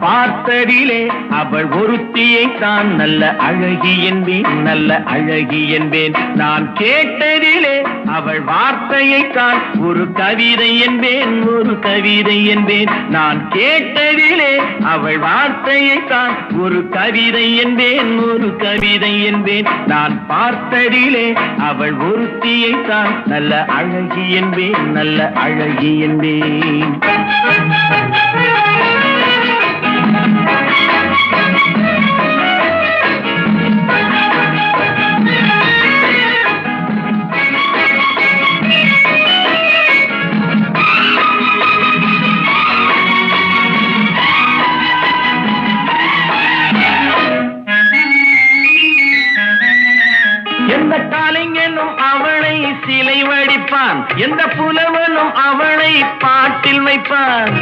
பார்த்ததிலே அவள் ஒருத்தியை தான் நல்ல அழகி என்பேன், நல்ல அழகி என்பேன். நான் கேட்டதிலே அவள் வார்த்தையை தான் ஒரு கவிதை என்பேன், ஒரு கவிதை என்பேன். நான் கேட்டதிலே அவள் வார்த்தையை தான் ஒரு கவிதை என்பேன், ஒரு கவிதை என்பேன். நான் பார்த்ததிலே அவள் ஒருத்தியை தான் நல்ல அழகி என்பேன், நல்ல அழகி என்பேன். எந்த காலைஞனும் அவளை சிலை வடிப்பான், எந்த புலவனும் அவளை பாட்டில் வைப்பான்.